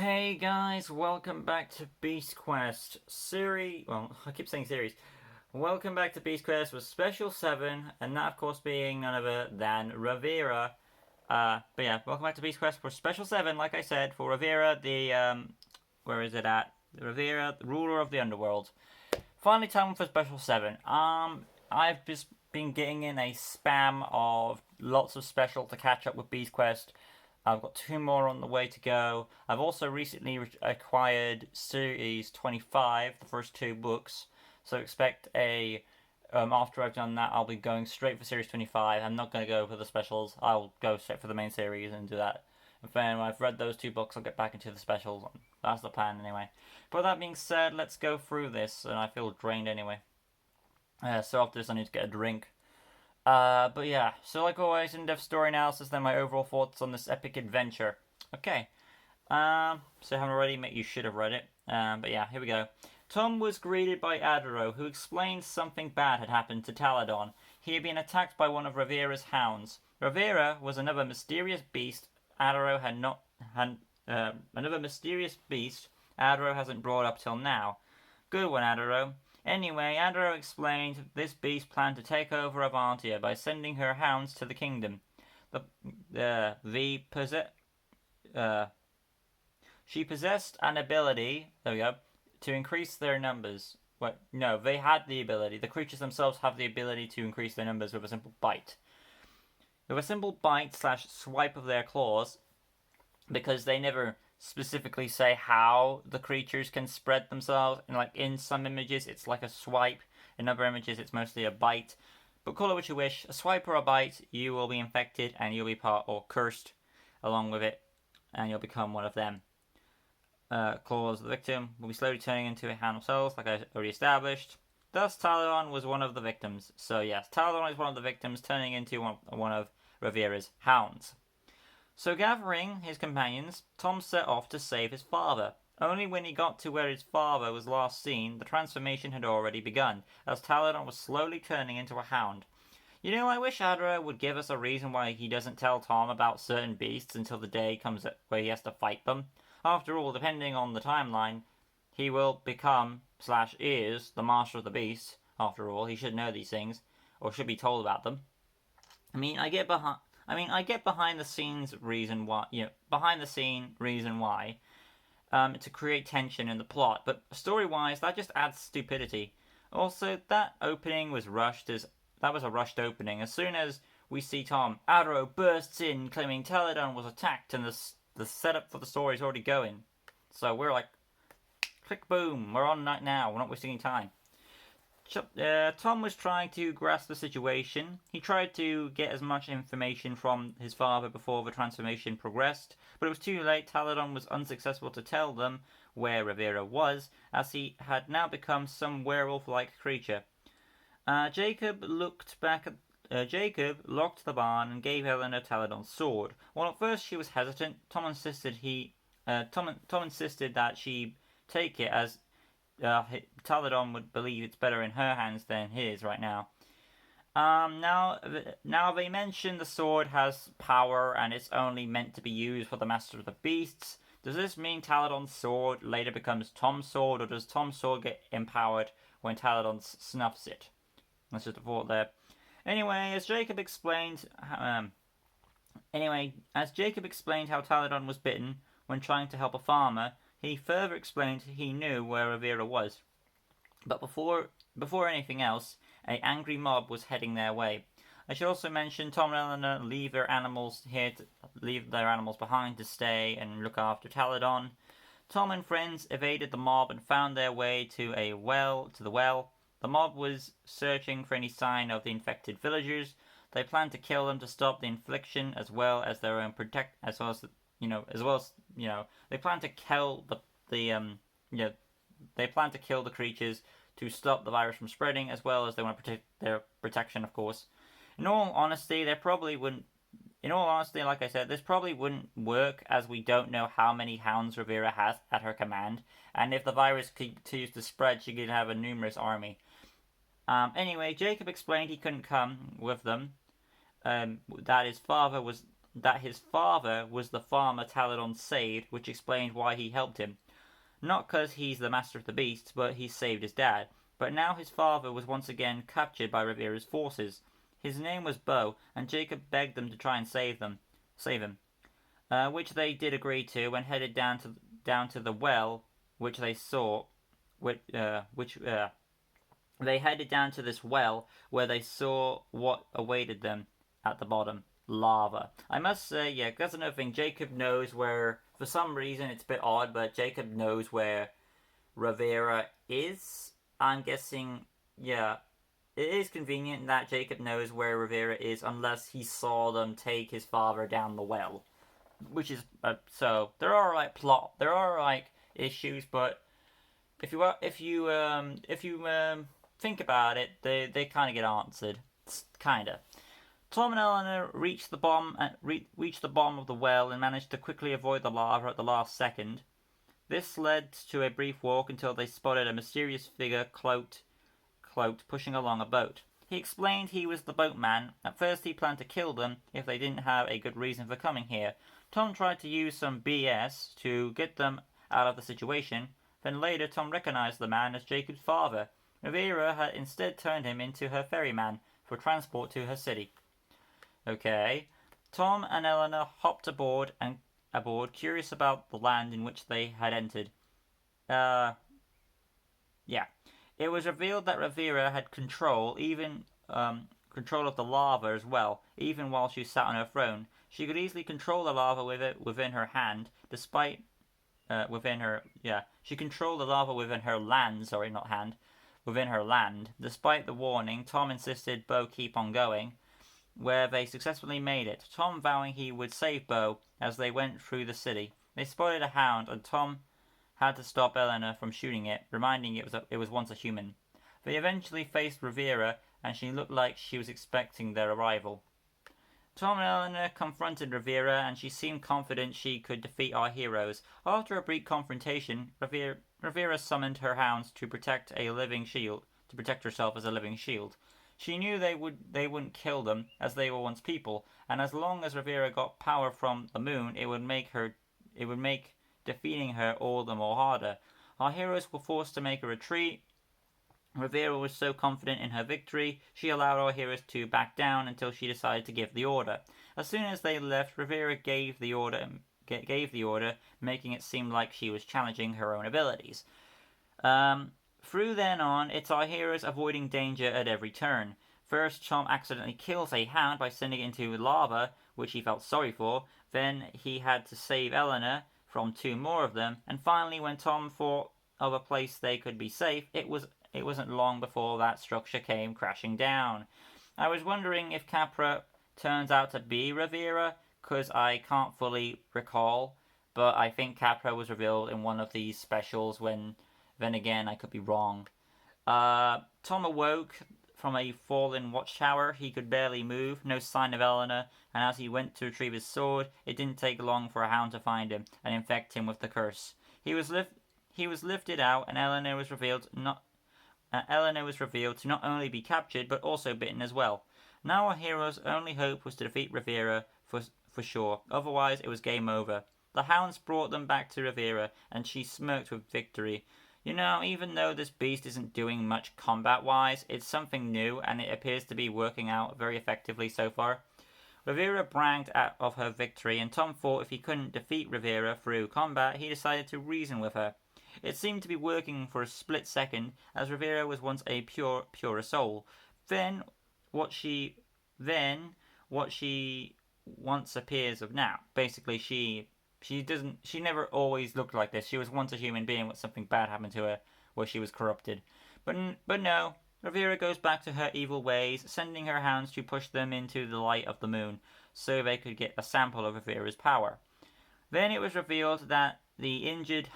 Hey guys, welcome back to Beast Quest series. Well, I keep saying series. Welcome back to Beast Quest with Special 7, and that, of course, being none other than Ravira. But yeah, welcome back to Beast Quest for Special 7, like I said, for Ravira, where is it at? Ravira, the ruler of the Underworld. Finally, time for Special 7. I've just been getting in a spam of lots of special to catch up with Beast Quest. I've got 2 more on the way to go. I've also recently acquired Series 25, the first 2 books. So expect after I've done that, I'll be going straight for Series 25. I'm not going to go for the specials. I'll go straight for the main series and do that. And then when I've read those 2 books, I'll get back into the specials. That's the plan anyway. But that being said, let's go through this. And I feel drained anyway. So after this, I need to get a drink. But yeah, so like always, in-depth story analysis, then my overall thoughts on this epic adventure. Okay, so if you haven't already, you should have read it. But yeah, here we go. Tom was greeted by Adaro, who explained something bad had happened to Taladon. He had been attacked by one of Ravira's hounds. Ravira was another mysterious beast Adaro another mysterious beast Adaro hasn't brought up till now. Good one, Adaro. Anyway, Adaro explained this beast planned to take over Avantia by sending her hounds to the kingdom. She possessed an ability, there we go, to increase their numbers. No, they had the ability. The creatures themselves have the ability to increase their numbers with a simple bite. With a simple bite / swipe of their claws, because they never specifically say how the creatures can spread themselves. And like in some images, it's like a swipe. In other images, it's mostly a bite. But call it what you wish. A swipe or a bite, you will be infected and you'll be part or cursed along with it, and you'll become one of them. Claws of the victim will be slowly turning into a hound of souls, like I already established. Thus, Taladon was one of the victims. So yes, Taladon is one of the victims, turning into one of Ravira's hounds. So gathering his companions, Tom set off to save his father. Only when he got to where his father was last seen, the transformation had already begun, as Taladon was slowly turning into a hound. You know, I wish Adra would give us a reason why he doesn't tell Tom about certain beasts until the day comes where he has to fight them. After all, depending on the timeline, he will become / is the master of the beasts. After all, he should know these things, or should be told about them. I get behind the scenes reason why, to create tension in the plot, but story-wise, that just adds stupidity. Also, that opening was rushed, that was a rushed opening. As soon as we see Tom, Adro bursts in, claiming Taladon was attacked, and the setup for the story is already going. So we're like, click, boom, we're on right now, we're not wasting any time. Tom was trying to grasp the situation. He tried to get as much information from his father before the transformation progressed, but it was too late. Taladon was unsuccessful to tell them where Ravira was, as he had now become some werewolf-like creature. Jacob locked the barn and gave Eleanor Taladon's sword. While at first she was hesitant, Tom insisted that she take it, as Taladon would believe it's better in her hands than his right now. Now they mention the sword has power and it's only meant to be used for the Master of the Beasts. Does this mean Taladon's sword later becomes Tom's sword, or does Tom's sword get empowered when Taladon snuffs it? That's just a thought there. Anyway, as Jacob explained how Taladon was bitten when trying to help a farmer, he further explained he knew where Ravira was. But before anything else, an angry mob was heading their way. I should also mention Tom and Eleanor leave their animals behind to stay and look after Taladon. Tom and friends evaded the mob and found their way to the well. The mob was searching for any sign of the infected villagers. They planned to kill them to stop the infliction, as well as their own they plan to kill the creatures to stop the virus from spreading, as well as they want to protect their protection, of course. In all honesty, like I said, this probably wouldn't work, as we don't know how many hounds Ravira has at her command, and if the virus continues to spread, she could have a numerous army. Anyway, Jacob explained he couldn't come with them, that his father was that his father was the farmer Taladon saved, which explained why he helped him. Not because he's the master of the beasts, but he saved his dad. But now his father was once again captured by Ravira's forces. His name was Bo, and Jacob begged them to try and save him, which they did agree to, and headed down to the well, which they saw, which they headed down to this well where they saw what awaited them at the bottom. Lava. I must say, yeah, that's another thing. Jacob knows where, for some reason, it's a bit odd, but Jacob knows where Ravira is. I'm guessing, yeah, it is convenient that Jacob knows where Ravira is unless he saw them take his father down the well. Which is, so, there are, issues, but if you think about it, they kind of get answered. Kinda. Tom and Eleanor reached the bottom of the well and managed to quickly avoid the lava at the last second. This led to a brief walk until they spotted a mysterious figure cloaked pushing along a boat. He explained he was the boatman. At first he planned to kill them if they didn't have a good reason for coming here. Tom tried to use some BS to get them out of the situation. Then later Tom recognized the man as Jacob's father. Ravira had instead turned him into her ferryman for transport to her city. Okay. Tom and Eleanor hopped aboard, curious about the land in which they had entered. Yeah. It was revealed that Ravira had control of the lava as well, even while she sat on her throne. She could easily control the lava within her hand, despite she controlled the lava within her land. Sorry, not hand. Within her land. Despite the warning, Tom insisted Bo keep on going, where they successfully made it, Tom vowing he would save Bo as they went through the city. They spotted a hound, and Tom had to stop Eleanor from shooting it, reminding it was once a human. They eventually faced Ravira, and she looked like she was expecting their arrival. Tom and Eleanor confronted Ravira, and she seemed confident she could defeat our heroes. After a brief confrontation, Ravira summoned her hounds to protect herself as a living shield. She knew they wouldn't kill them, as they were once people, and as long as Ravira got power from the moon, it would make defeating her all the more harder. Our heroes were forced to make a retreat. Ravira was so confident in her victory, she allowed our heroes to back down until she decided to give the order. As soon as they left, Ravira gave the order, making it seem like she was challenging her own abilities. Through then on, it's our heroes avoiding danger at every turn. First, Tom accidentally kills a hound by sending it into lava, which he felt sorry for. Then he had to save Eleanor from 2 more of them. And finally, when Tom thought of a place they could be safe, it wasn't long before that structure came crashing down. I was wondering if Capra turns out to be Ravira, because I can't fully recall. But I think Capra was revealed in one of these specials when... Then again, I could be wrong. Tom awoke from a fallen watchtower. He could barely move, no sign of Eleanor, and as he went to retrieve his sword, it didn't take long for a hound to find him and infect him with the curse. He was lifted out, and Eleanor was revealed to not only be captured, but also bitten as well. Now our hero's only hope was to defeat Ravira for sure, otherwise it was game over. The hounds brought them back to Ravira, and she smirked with victory. You know, even though this beast isn't doing much combat-wise, it's something new, and it appears to be working out very effectively so far. Ravira bragged of her victory, and Tom thought if he couldn't defeat Ravira through combat, he decided to reason with her. It seemed to be working for a split second, as Ravira was once a purer soul. Then what she once appears of now. Basically, she never always looked like this. She was once a human being, but something bad happened to her, where she was corrupted. But no, Ravira goes back to her evil ways, sending her hounds to push them into the light of the moon, so they could get a sample of Ravira's power. Then it was revealed that it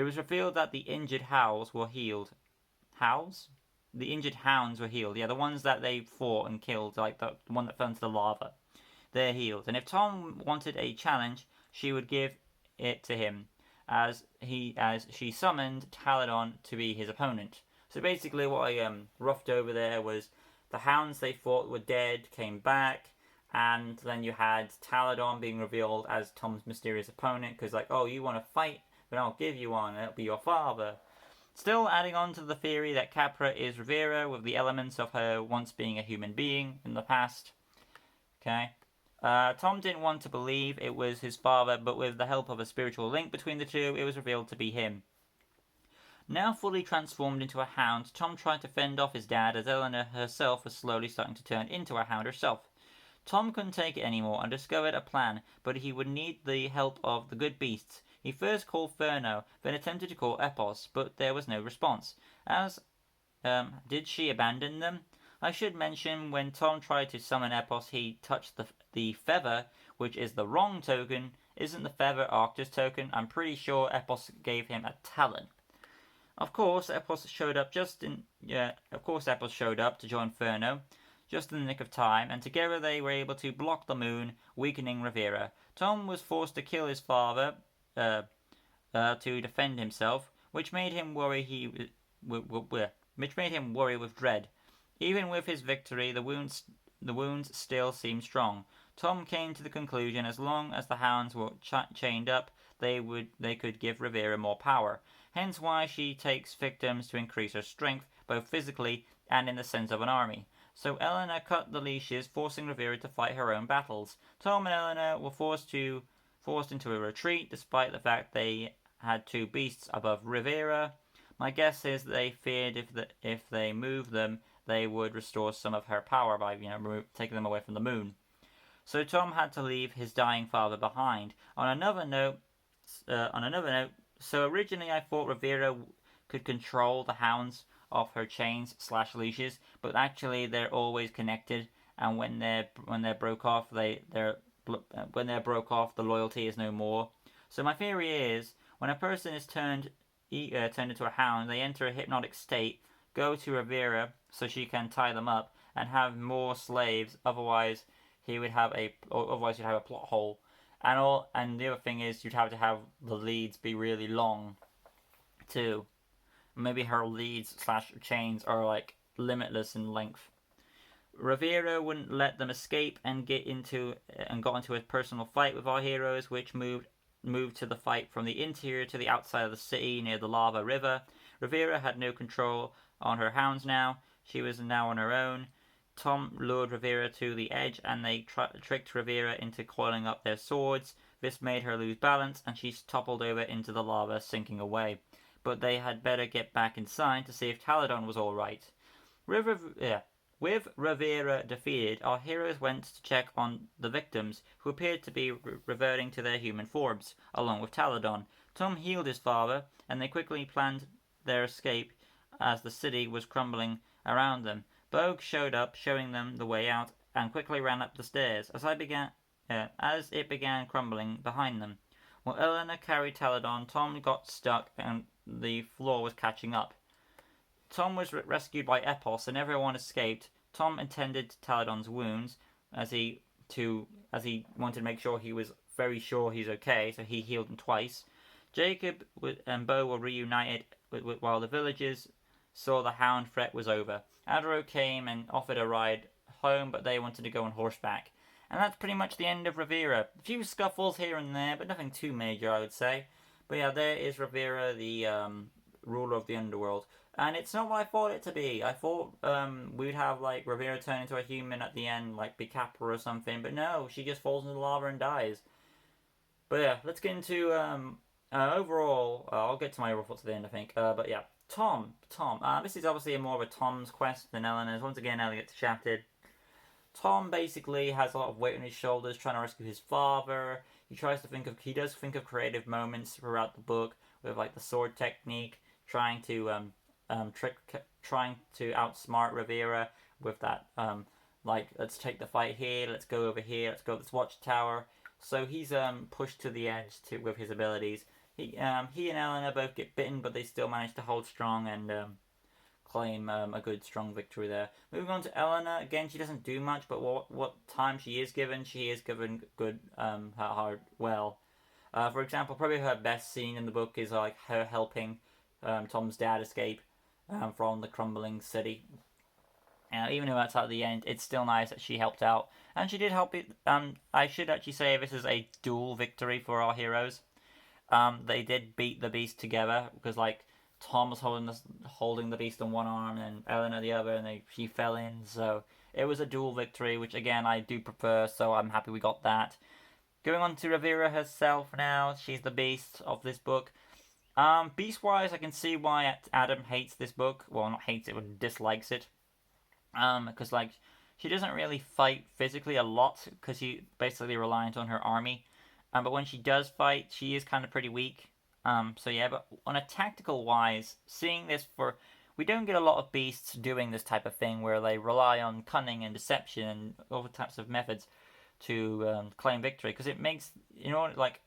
was revealed that the injured howls were healed. Howls? The injured hounds were healed. Yeah, the ones that they fought and killed, like the one that fell into the lava. They're healed. And if Tom wanted a challenge, she would give it to him, as she summoned Taladon to be his opponent. So basically what I roughed over there was The hounds they thought were dead came back, and then you had Taladon being revealed as Tom's mysterious opponent, because like, oh, you want to fight, but I'll give you one, and it'll be your father. Still adding on to the theory that Capra is Ravira with the elements of her once being a human being in the past. Okay. Tom didn't want to believe it was his father, but with the help of a spiritual link between the two, it was revealed to be him. Now fully transformed into a hound, Tom tried to fend off his dad as Eleanor herself was slowly starting to turn into a hound herself. Tom couldn't take it anymore and discovered a plan, but he would need the help of the good beasts. He first called Furno, then attempted to call Epos, but there was no response. Did she abandon them? I should mention, when Tom tried to summon Epos, he touched the feather, which is the wrong token. Isn't the feather Arctus token? I'm pretty sure Epos gave him a talon. Of course, Epos showed up to join Furno, just in the nick of time, and together they were able to block the moon, weakening Ravira. Tom was forced to kill his father to defend himself, which made him worry with dread. Even with his victory, the wounds still seemed strong. Tom came to the conclusion as long as the hounds were chained up, they could give Ravira more power. Hence why she takes victims to increase her strength, both physically and in the sense of an army. So Eleanor cut the leashes, forcing Ravira to fight her own battles. Tom and Eleanor were forced into a retreat, despite the fact they had two beasts above Ravira. My guess is they feared if they moved them, they would restore some of her power by taking them away from the moon. So Tom had to leave his dying father behind. On another note, so originally I thought Ravira could control the hounds off her chains / leashes, but actually they're always connected, and when they're broke off, the loyalty is no more. So my theory is, when a person is turned into a hound, they enter a hypnotic state, go to Ravira so she can tie them up, and have more slaves. Otherwise, you'd have a plot hole. And the other thing is, you'd have to have the leads be really long, too. Maybe her leads / chains are like limitless in length. Ravira wouldn't let them escape and got into a personal fight with our heroes, which moved to the fight from the interior to the outside of the city near the lava river. Ravira had no control on her hounds now. She was now on her own. Tom lured Ravira to the edge, and they tricked Ravira into coiling up their swords. This made her lose balance, and she toppled over into the lava, sinking away. But they had better get back inside to see if Taladon was all right. With Ravira defeated, our heroes went to check on the victims, who appeared to be reverting to their human forms, along with Taladon. Tom healed his father, and they quickly planned their escape as the city was crumbling around them. Bogue showed up, showing them the way out, and quickly ran up the stairs as it began crumbling behind them. While Eleanor carried Taladon, Tom got stuck and the floor was catching up. Tom was rescued by Epos and everyone escaped. Tom attended to Taladon's wounds as he wanted to make sure he was very sure he's okay, so he healed him twice. Jacob and Bo were reunited while the villagers saw the hound threat was over. Adro came and offered a ride home, but they wanted to go on horseback. And that's pretty much the end of Ravira. A few scuffles here and there, but nothing too major, I would say. But yeah, there is Ravira, the ruler of the Underworld. And it's not what I thought it to be. I thought we'd have like Ravira turn into a human at the end, like be Capra or something. But no, she just falls into the lava and dies. But yeah, let's get into overall. I'll get to my overall thoughts at the end, I think. But yeah, Tom. This is obviously more of a Tom's quest than Eleanor's. Once again, Ellie gets shafted. Tom basically has a lot of weight on his shoulders, trying to rescue his father. He does think of creative moments throughout the book with like the sword technique, trying to outsmart Ravira with that let's take the fight here, let's go over here, let's go to this watchtower. So he's pushed to the edge with his abilities. He and Eleanor both get bitten, but they still manage to hold strong and claim a good strong victory there. Moving on to Eleanor, again she doesn't do much, but what time she is given good well. For example, probably her best scene in the book is like her helping Tom's dad escape from the crumbling city. Even though that's at the end, it's still nice that she helped out, and she did help it. I should actually say this is a dual victory for our heroes. They did beat the beast together because like Tom was holding the beast on one arm and Eleanor the other, and she fell in. So it was a dual victory, which again I do prefer. So I'm happy we got that. Going on to Ravira herself now. She's the beast of this book. Beast wise, I can see why Adam hates this book. Well, not hates it, but dislikes it. Because like she doesn't really fight physically a lot because she's basically reliant on her army. But when she does fight, she is kind of pretty weak. So yeah, but on a tactical wise, seeing this we don't get a lot of beasts doing this type of thing where they rely on cunning and deception and other types of methods to claim victory because it makes like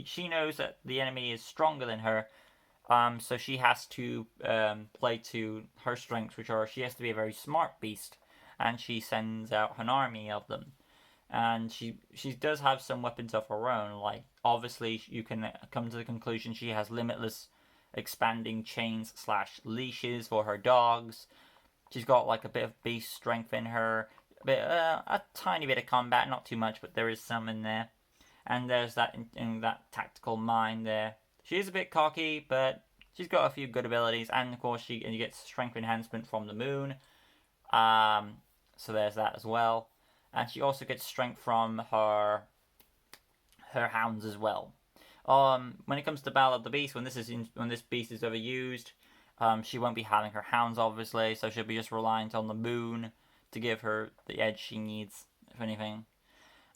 she knows that the enemy is stronger than her. So she has to play to her strengths, which are she has to be a very smart beast, and she sends out an army of them. And she does have some weapons of her own. Like obviously, you can come to the conclusion she has limitless expanding chains slash leashes for her dogs. She's got like a bit of beast strength in her, a tiny bit of combat, not too much, but there is some in there. And there's that in that tactical mind there. She is a bit cocky, but she's got a few good abilities, and of course you get strength enhancement from the moon. So there's that as well, and she also gets strength from her hounds as well. When it comes to Battle of the Beast, when this beast is overused, she won't be having her hounds obviously, so she'll be just reliant on the moon to give her the edge she needs, if anything.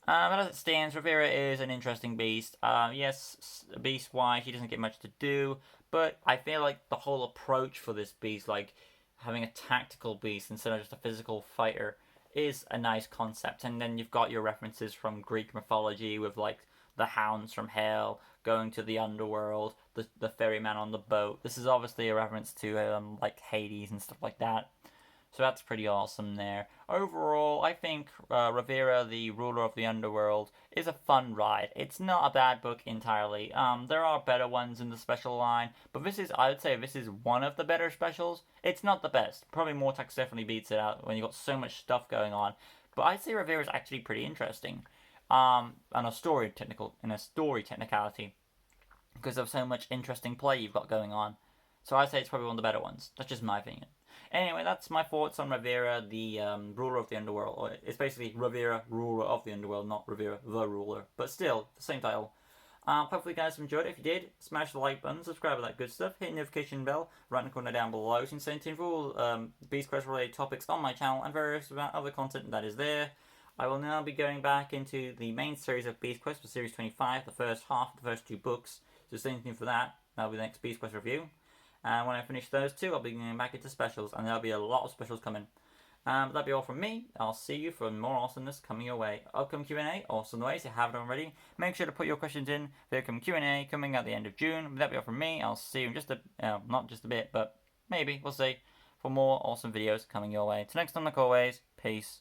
But as it stands, Ravira is an interesting beast. Yes, beast-wise, he doesn't get much to do, but I feel like the whole approach for this beast, like having a tactical beast instead of just a physical fighter, is a nice concept. And then you've got your references from Greek mythology with like the hounds from hell going to the underworld, the ferryman on the boat. This is obviously a reference to like Hades and stuff like that. So that's pretty awesome there. Overall, I think Ravira, the ruler of the underworld, is a fun ride. It's not a bad book entirely. There are better ones in the special line, but I would say this is one of the better specials. It's not the best. Probably Mortax definitely beats it out when you got so much stuff going on. But I'd say Ravira is actually pretty interesting. In a story technicality, because of so much interesting play you've got going on. So I'd say it's probably one of the better ones. That's just my opinion. Anyway, that's my thoughts on Ravira, the ruler of the underworld. It's basically Ravira, ruler of the underworld, not Ravira, the ruler. But still, the same title. Hopefully you guys enjoyed it. If you did, smash the like button, subscribe to that good stuff, hit the notification bell right in the corner down below. You can stay tuned for all Beast Quest related topics on my channel and various other content that is there. I will now be going back into the main series of Beast Quest for Series 25, the first half, the first two books. So stay tuned for that. That'll be the next Beast Quest review. And when I finish those two, I'll be going back into specials, and there'll be a lot of specials coming. But that'll be all from me. I'll see you for more awesomeness coming your way. Upcoming Q&A, awesome ways, if you haven't already. Make sure to put your questions in for the upcoming Q&A coming at the end of June. But that'll be all from me. I'll see you in not just a bit, but maybe, we'll see, for more awesome videos coming your way. Till next time, like always, peace.